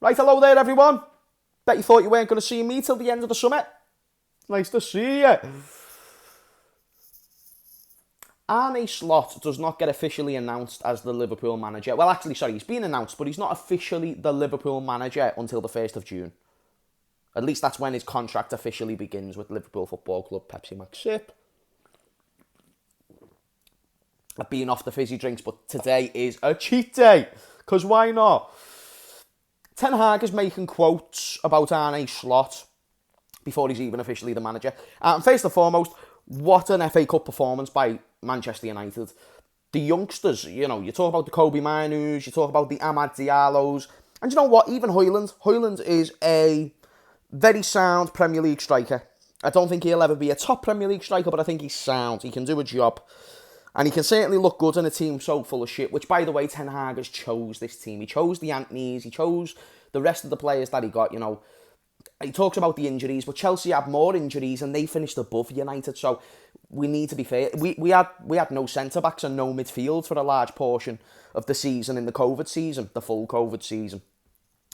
Right, hello there everyone. Bet you thought you weren't going to see me till the end of the summer. Nice to see you. Arne Slot does not get officially announced as the Liverpool manager. Well, actually, sorry, he's been announced, but he's not officially the Liverpool manager until the 1st of June. At least that's when his contract officially begins with Liverpool Football Club. Pepsi Max sip. I've been off the fizzy drinks, but today is a cheat day. Because why not? Ten Hag is making quotes about Arne Slot before he's even officially the manager. And first and foremost, what an FA Cup performance by Manchester United. The youngsters, you talk about the Kobe Mainus, you talk about the Amad Diallos, and you know what, even Højlund is a very sound Premier League striker. I don't think he'll ever be a top Premier League striker, but I think he's sound. He can do a job. And he can certainly look good in a team so full of shit, which, by the way, Ten Hag has chose this team. He chose the Anthonys, he chose the rest of the players that he got, He talks about the injuries, but Chelsea had more injuries and they finished above United, so we need to be fair. We had no centre-backs and no midfield for a large portion of the season in the COVID season, the full COVID season.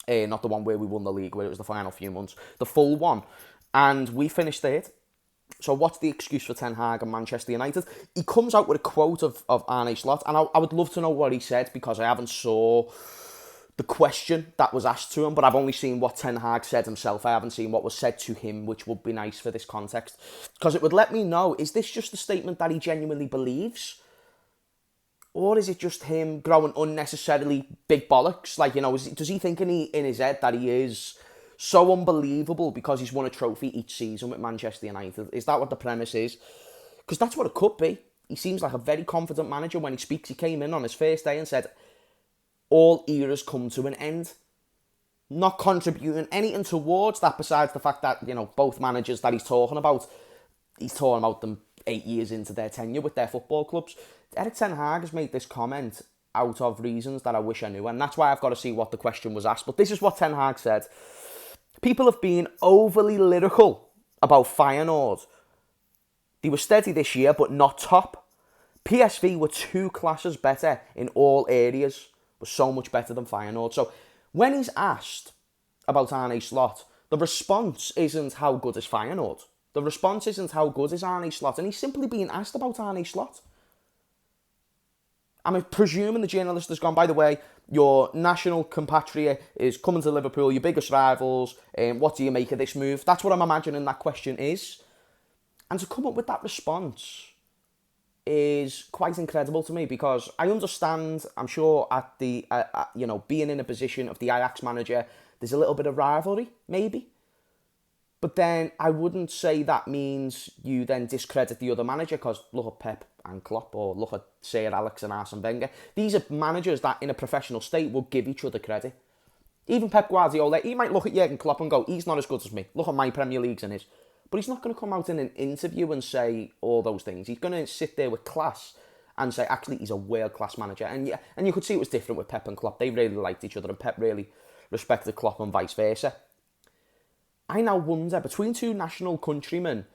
Not the one where we won the league, where it was the final few months. The full one. And we finished third. So what's the excuse for Ten Hag and Manchester United? He comes out with a quote of Arne Slot, and I would love to know what he said, because I haven't saw the question that was asked to him, but I've only seen what Ten Hag said himself. I haven't seen what was said to him, which would be nice for this context, because it would let me know, is this just a statement that he genuinely believes? Or is it just him growing unnecessarily big bollocks? Does he think in his head that he is so unbelievable because he's won a trophy each season with Manchester United? Is that what the premise is? Because that's what it could be. He seems like a very confident manager when he speaks. He came in on his first day and said, all eras come to an end. Not contributing anything towards that besides the fact that, both managers that he's talking about them 8 years into their tenure with their football clubs. Erik Ten Hag has made this comment out of reasons that I wish I knew, and that's why I've got to see what the question was asked. But this is what Ten Hag said. People have been overly lyrical about Feyenoord. They were steady this year, but not top. PSV were 2 classes better in all areas, but so much better than Feyenoord. So when he's asked about Arne Slot, the response isn't how good is Feyenoord. The response isn't how good is Arne Slot, and he's simply being asked about Arne Slot. I'm presuming the journalist has gone, by the way, your national compatriot is coming to Liverpool, your biggest rivals, what do you make of this move? That's what I'm imagining that question is. And to come up with that response is quite incredible to me, because I understand, I'm sure, at the, being in a position of the Ajax manager, there's a little bit of rivalry, maybe. But then I wouldn't say that means you then discredit the other manager, because look at Pep and Klopp, or look at Sir Alex and Arsene Wenger. These are managers that in a professional state will give each other credit. Even Pep Guardiola, he might look at Jurgen Klopp and go, he's not as good as me. Look at my Premier Leagues and his. But he's not going to come out in an interview and say all those things. He's going to sit there with class and say, actually, he's a world-class manager. And you could see it was different with Pep and Klopp. They really liked each other, and Pep really respected Klopp and vice versa. I now wonder, between 2 national countrymen,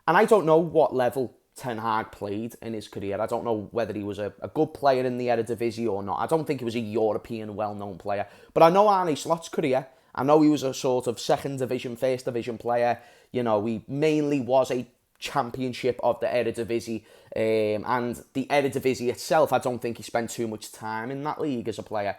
and I don't know what level Ten Hag played in his career. I don't know whether he was a good player in the Eredivisie or not. I don't think he was a European well-known player. But I know Arne Slot's career. I know he was a sort of second division, first division player. He mainly was a championship of the Eredivisie. And the Eredivisie itself, I don't think he spent too much time in that league as a player.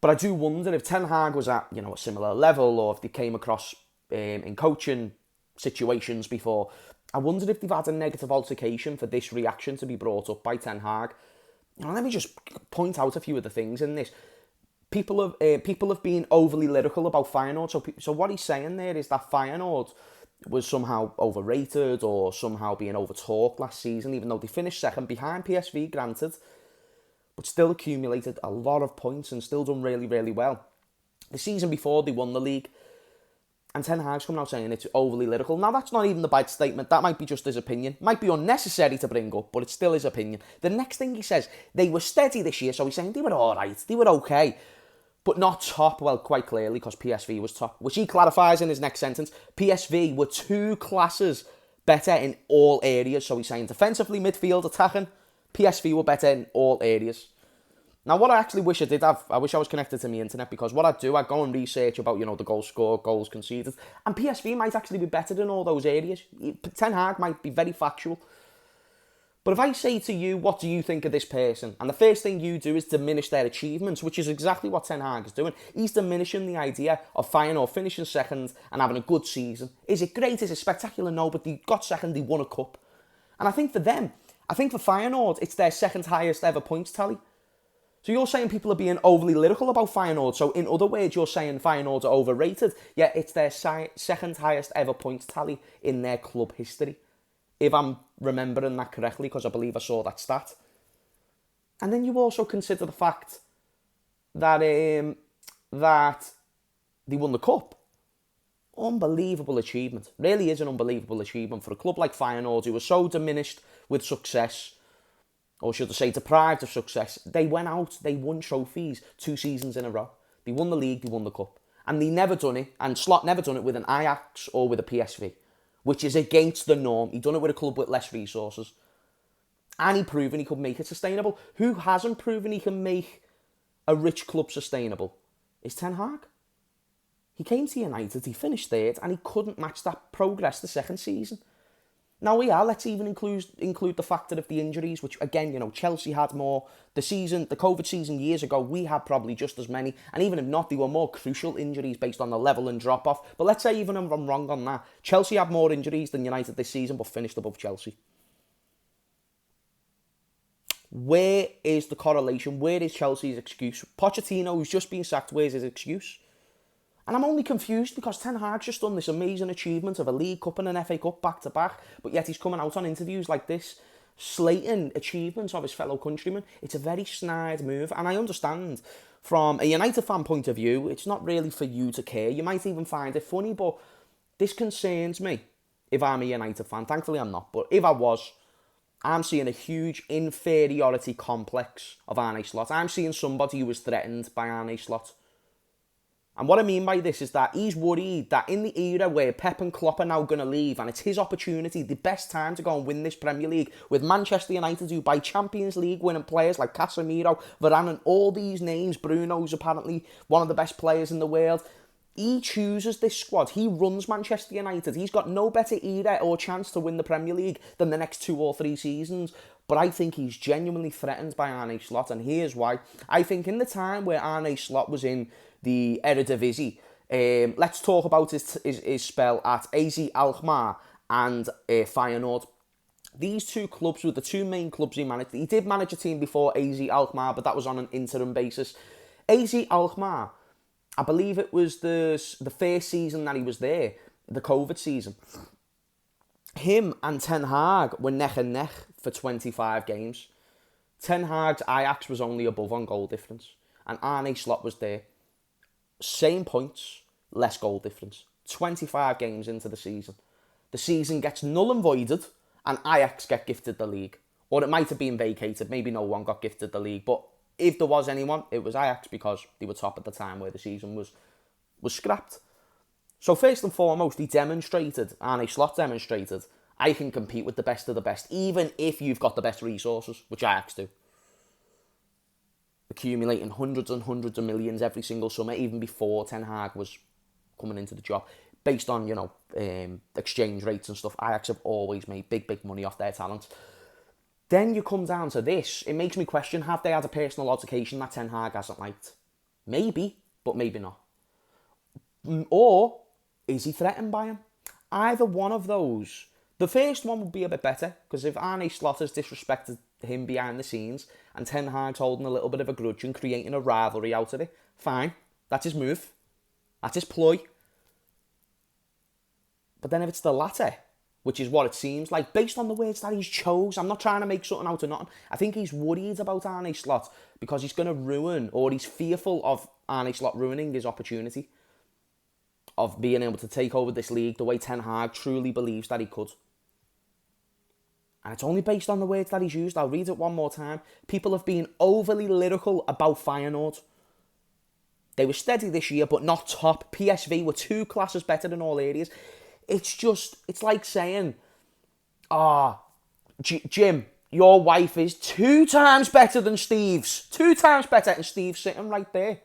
But I do wonder if Ten Hag was at, a similar level, or if they came across in coaching situations before. I wondered if they've had a negative altercation for this reaction to be brought up by Ten Hag. Let me just point out a few of the things in this. People have been overly lyrical about Feyenoord. So what he's saying there is that Feyenoord was somehow overrated or somehow being overtalked last season, even though they finished second behind PSV, granted, but still accumulated a lot of points and still done really, really well. The season before, they won the league. And Ten Hag's coming out saying it's overly lyrical. Now, that's not even the bad statement. That might be just his opinion. Might be unnecessary to bring up, but it's still his opinion. The next thing he says, they were steady this year. So he's saying they were all right. They were okay. But not top. Well, quite clearly, because PSV was top. Which he clarifies in his next sentence. PSV were 2 classes better in all areas. So he's saying defensively, midfield, attacking. PSV were better in all areas. Now, what I actually wish I did have, I wish I was connected to my internet, because what I do, I go and research about, the goals scored, goals conceded, and PSV might actually be better in all those areas. Ten Hag might be very factual. But if I say to you, what do you think of this person? And the first thing you do is diminish their achievements, which is exactly what Ten Hag is doing. He's diminishing the idea of Feyenoord finishing second and having a good season. Is it great? Is it spectacular? No, but they got second, they won a cup. And I think for them, for Feyenoord, it's their second highest ever points tally. So you're saying people are being overly lyrical about Feyenoord. So in other words, you're saying Feyenoord are overrated. Yeah, it's their second highest ever points tally in their club history, if I'm remembering that correctly, because I believe I saw that stat. And then you also consider the fact that that they won the cup. Unbelievable achievement. Really is an unbelievable achievement for a club like Feyenoord, who was so diminished with success, or should I say deprived of success. They went out, they won trophies 2 seasons in a row. They won the league, they won the cup. And they never done it, and Slot never done it with an Ajax or with a PSV, which is against the norm. He done it with a club with less resources. And he proven he could make it sustainable. Who hasn't proven he can make a rich club sustainable is Ten Hag. He came to United, he finished third, and he couldn't match that progress the second season. Now, let's even include the factor of the injuries, which, again, Chelsea had more. The COVID season years ago, we had probably just as many. And even if not, they were more crucial injuries based on the level and drop-off. But let's say, even if I'm wrong on that, Chelsea had more injuries than United this season, but finished above Chelsea. Where is the correlation? Where is Chelsea's excuse? Pochettino, who's just been sacked, where's his excuse? And I'm only confused because Ten Hag's just done this amazing achievement of a League Cup and an FA Cup back-to-back, but yet he's coming out on interviews like this, slating achievements of his fellow countrymen. It's a very snide move, and I understand from a United fan point of view, it's not really for you to care. You might even find it funny, but this concerns me if I'm a United fan. Thankfully, I'm not, but if I was, I'm seeing a huge inferiority complex of Arne Slot. I'm seeing somebody who was threatened by Arne Slot. And what I mean by this is that he's worried that in the era where Pep and Klopp are now going to leave, and it's his opportunity, the best time to go and win this Premier League, with Manchester United, who buy Champions League winning players like Casemiro, Varane, and all these names. Bruno's apparently one of the best players in the world. He chooses this squad. He runs Manchester United. He's got no better era or chance to win the Premier League than the next 2 or 3 seasons. But I think he's genuinely threatened by Arne Slot, and here's why. I think in the time where Arne Slot was in the Eredivisie, let's talk about his spell at AZ Alkmaar and Feyenoord. These 2 clubs were the 2 main clubs he managed. He did manage a team before AZ Alkmaar, but that was on an interim basis. AZ Alkmaar, I believe it was the first season that he was there, the COVID season. Him and Ten Hag were neck and neck for 25 games. Ten Hag's Ajax was only above on goal difference, and Arne Slot was there. Same points, less goal difference. 25 games into the season. The season gets null and voided, and Ajax get gifted the league. Or it might have been vacated. Maybe no one got gifted the league. But if there was anyone, it was Ajax, because they were top at the time where the season was scrapped. So first and foremost, Arne Slot demonstrated, I can compete with the best of the best, even if you've got the best resources, which Ajax do. Accumulating hundreds and hundreds of millions every single summer, even before Ten Hag was coming into the job, based on, exchange rates and stuff. Ajax have always made big money off their talent. Then you come down to this. It makes me question, have they had a personal altercation that Ten Hag hasn't liked? Maybe, but maybe not. Or is he threatened by him? Either one of those. The first one would be a bit better, because if Arne Slot has disrespected him behind the scenes and Ten Hag's holding a little bit of a grudge and creating a rivalry out of it, fine. That's his move. That's his ploy. But then if it's the latter, which is what it seems like, based on the words that he's chose, I'm not trying to make something out of nothing. I think he's worried about Arne Slot because he's going to ruin, or he's fearful of Arne Slot ruining his opportunity of being able to take over this league the way Ten Hag truly believes that he could. And it's only based on the words that he's used. I'll read it one more time. People have been overly lyrical about Feyenoord. They were steady this year, but not top. PSV were 2 classes better in all areas. It's like saying, Jim, your wife is 2 times better than Steve's. 2 times better, and Steve's sitting right there.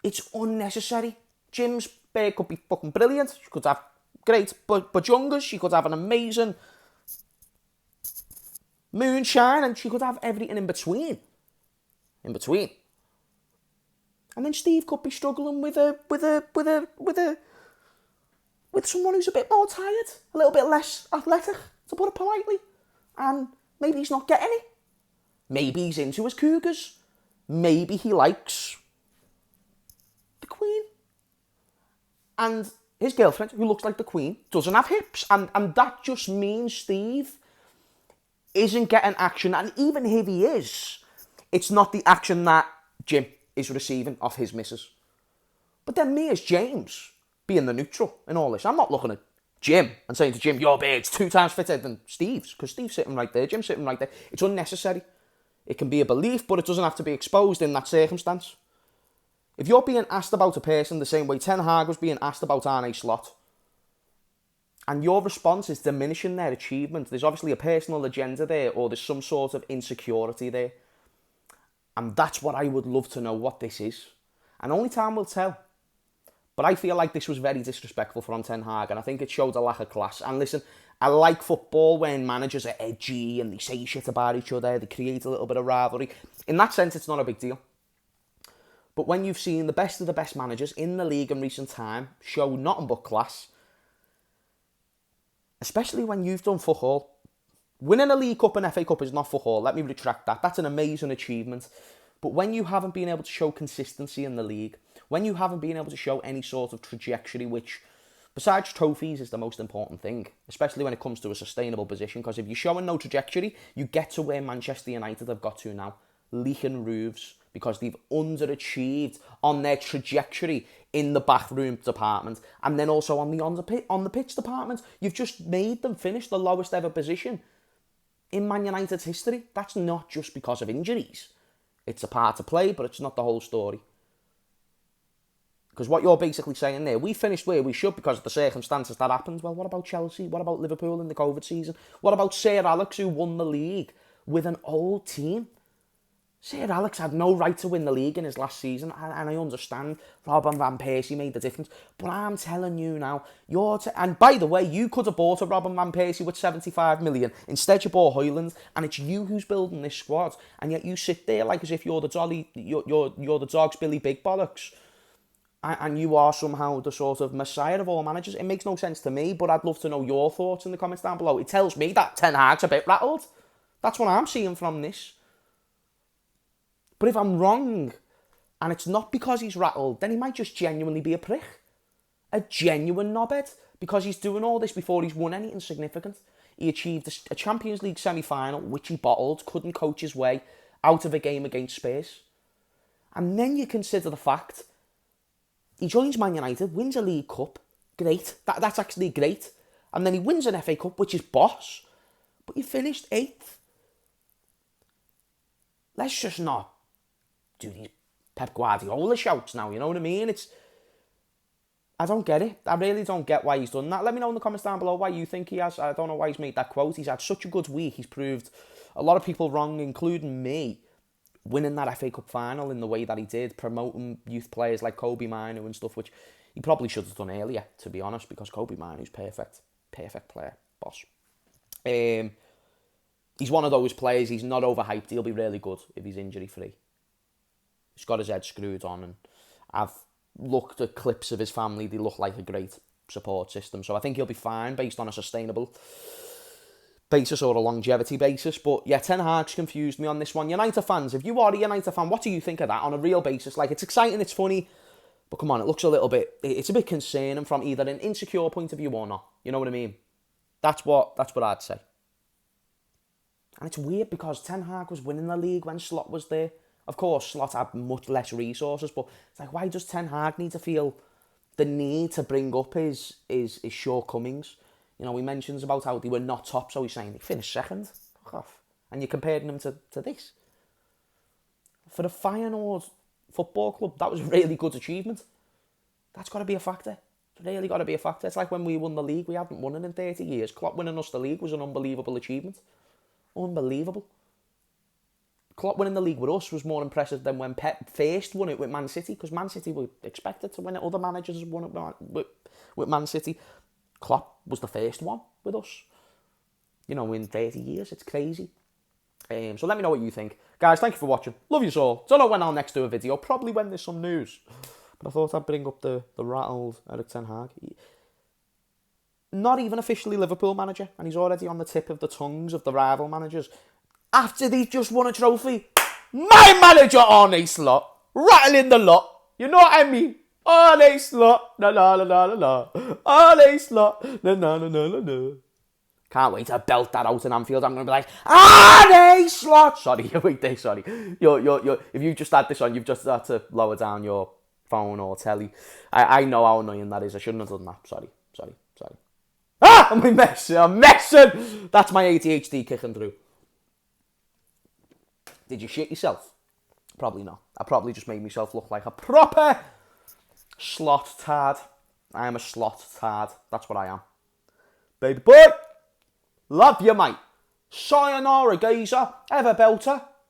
It's unnecessary. Jim's beer could be fucking brilliant. She could have great bajungas. She could have an amazing moonshine, and she could have everything in between. In between. And then Steve could be struggling with someone who's a bit more tired, a little bit less athletic, to put it politely. And maybe he's not getting it. Maybe he's into his cougars. Maybe he likes the Queen. And his girlfriend, who looks like the Queen, doesn't have hips. And that just means Steve isn't getting action. And even if he is, it's not the action that Jim is receiving off his missus. But then me as James, being the neutral in all this, I'm not looking at Jim and saying to Jim, your beard's 2 times fitter than Steve's, because Steve's sitting right there, Jim's sitting right there. It's unnecessary. It can be a belief, but it doesn't have to be exposed in that circumstance. If you're being asked about a person the same way Ten Hag was being asked about Arne Slot, and your response is diminishing their achievement, there's obviously a personal agenda there, or there's some sort of insecurity there. And that's what I would love to know what this is. And only time will tell. But I feel like this was very disrespectful from Ten Hag, and I think it showed a lack of class. And listen, I like football when managers are edgy and they say shit about each other, they create a little bit of rivalry. In that sense, it's not a big deal. But when you've seen the best of the best managers in the league in recent time show nothing but class, especially when you've done fuck all. Winning a League Cup and FA Cup is not fuck all. Let me retract that. That's an amazing achievement. But when you haven't been able to show consistency in the league, when you haven't been able to show any sort of trajectory, which, besides trophies, is the most important thing, especially when it comes to a sustainable position, because if you're showing no trajectory, you get to where Manchester United have got to now, leaking roofs, because they've underachieved on their trajectory in the bathroom department, and then also on the pitch department. You've just made them finish the lowest ever position in Man United's history. That's not just because of injuries. It's a part to play, but it's not the whole story. Because what you're basically saying there, we finished where we should because of the circumstances that happened. Well, what about Chelsea? What about Liverpool in the COVID season? What about Sir Alex, who won the league with an old team? Sir Alex had no right to win the league in his last season, and I understand Robin Van Persie made the difference. But I'm telling you now, and by the way, you could have bought a Robin Van Persie with 75 million. Instead, you bought Højlund, and it's you who's building this squad. And yet you sit there like as if you're the dolly, you're the dog's Billy Big Bollocks, and you are somehow the sort of messiah of all managers. It makes no sense to me, but I'd love to know your thoughts in the comments down below. It tells me that Ten Hag's a bit rattled. That's what I'm seeing from this. But if I'm wrong, and it's not because he's rattled, then he might just genuinely be a prick. A genuine knobhead. Because he's doing all this before he's won anything significant. He achieved a Champions League semi-final, which he bottled, couldn't coach his way out of a game against Spurs. And then you consider the fact, he joins Man United, wins a League Cup, great. That's actually great. And then he wins an FA Cup, which is boss. But you finished 8th. Let's just not do these Pep Guardiola shouts now, you know what I mean? I don't get it. I really don't get why he's done that. Let me know in the comments down below why you think he has. I don't know why he's made that quote. He's had such a good week. He's proved a lot of people wrong, including me, winning that FA Cup final in the way that he did, promoting youth players like Kobe Minu and stuff, which he probably should have done earlier, to be honest, because Kobe Minu's perfect player, boss. He's one of those players, he's not overhyped. He'll be really good if he's injury-free. He's got his head screwed on, and I've looked at clips of his family. They look like a great support system. So I think he'll be fine based on a sustainable basis or a longevity basis. But yeah, Ten Hag's confused me on this one. United fans, if you are a United fan, what do you think of that on a real basis? Like, it's exciting, it's funny, but come on, it looks a little bit, it's a bit concerning from either an insecure point of view or not. You know what I mean? That's what I'd say. And it's weird because Ten Hag was winning the league when Slot was there. Of course, Slot had much less resources, but it's like, why does Ten Hag need to feel the need to bring up his shortcomings? You know, he mentions about how they were not top, so he's saying they finished second. Fuck off. And you're comparing them to this. For the Feyenoord football club, that was a really good achievement. That's got to be a factor. It's really got to be a factor. It's like when we won the league, we hadn't won it in 30 years. Klopp winning us the league was an unbelievable achievement. Unbelievable. Klopp winning the league with us was more impressive than when Pep first won it with Man City, because Man City were expected to win it. Other managers won it with Man City. Klopp was the first one with us. You know, in 30 years. It's crazy. So let me know what you think. Guys, thank you for watching. Love you all. Don't know when I'll next do a video. Probably when there's some news. But I thought I'd bring up the rattled Erik Ten Hag. Not even officially Liverpool manager. And he's already on the tip of the tongues of the rival managers. After they've just won a trophy. My manager on a slot. Rattling the lot. You know what I mean? On a slot. La la la la la la. On a slot. La la la la la la. Can't wait to belt that out in Anfield. I'm going to be like, a slot. Sorry, wait there, sorry. If you just had this on, you've just had to lower down your phone or telly. I know how annoying that is. I shouldn't have done that. Sorry. Ah, I'm messing. That's my ADHD kicking through. Did you shit yourself? Probably not. I probably just made myself look like a proper slot tard. I am a slot tard. That's what I am. Baby boy. Love you, mate. Sayonara, geezer. Have a belter.